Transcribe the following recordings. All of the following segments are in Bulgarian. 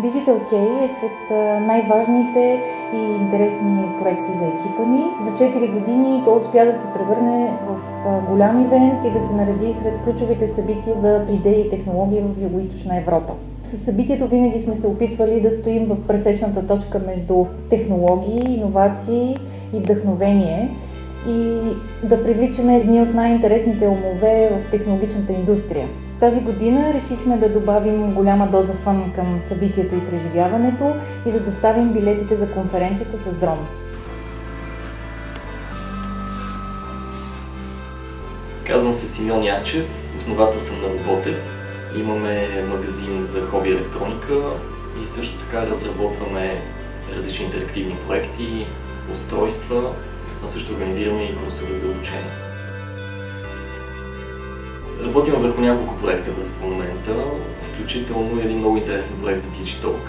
Digital Key е сред най-важните и интересни проекти за екипа ни. За 4 години то успя да се превърне в голям ивент и да се нареди сред ключовите събития за идеи и технологии в Югоизточна Европа. Със събитието винаги сме се опитвали да стоим в пресечната точка между технологии, иновации и вдъхновение и да привличаме едни от най-интересните умове в технологичната индустрия. Тази година решихме да добавим голяма доза фън към събитието и преживяването и да доставим билетите за конференцията с дрон. Казвам се Симеон Янчев, основател съм на Роботев. Имаме магазин за хоби електроника и също така разработваме различни интерактивни проекти, устройства, а също организираме и курсове за обучение. Работим върху няколко проекта в момента, включително един много интересен проект за Digitalk.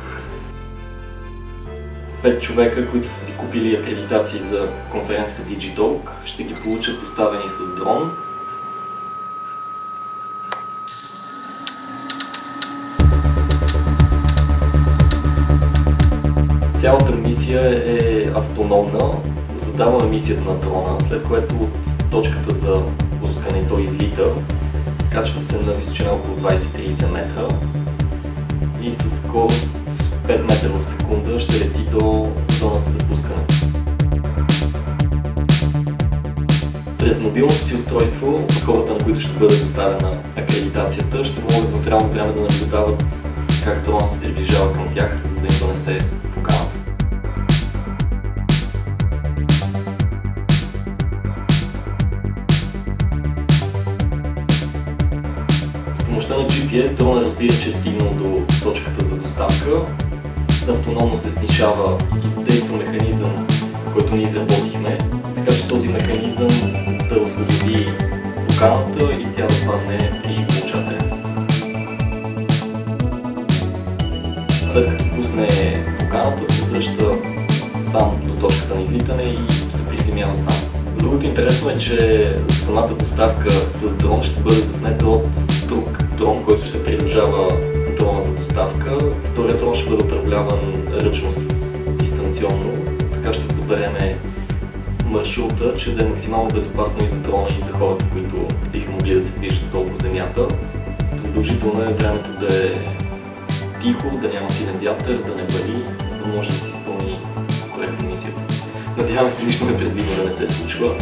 5 човека, които са си купили акредитации за конференцията Digitalk, ще ги получат доставени с дрон. Цялата мисия е автономна, задаваме мисията на дрона, след което от точката за пускане той излита, качва се на височина около 20-30 метра и със скорост 5 метра в секунда ще лети до зоната за пускане. През мобилното си устройство хората, на които ще бъде доставена акредитацията, ще могат в реално време да наблюдават как дрона се приближава към тях, за да им донесе поканата. С помощта на GPS дрона разбира, че е стигнал до точката за доставка, автономно се снишава и задейства механизъм, който ние изработихме, така че този механизъм да освободи поканата и тя да падне при получателя. След като пусне поканата, се връща сам до точката на излитане и се приземява сам. Другото интересно е, че самата доставка с дрон ще бъде заснета от друг дрон, който ще придружава дрона за доставка. Вторият дрон ще бъде управляван ръчно с дистанционно, така ще подбереме маршрута, че да е максимално безопасно и за дрона и за хората, които биха могли да се движат долу по земята. Задължително е времето да е тихо, да няма силен вятър, да не вали, за да може да се изпълни коректно мисията. Надяваме се нищо непредвидено да не се случва.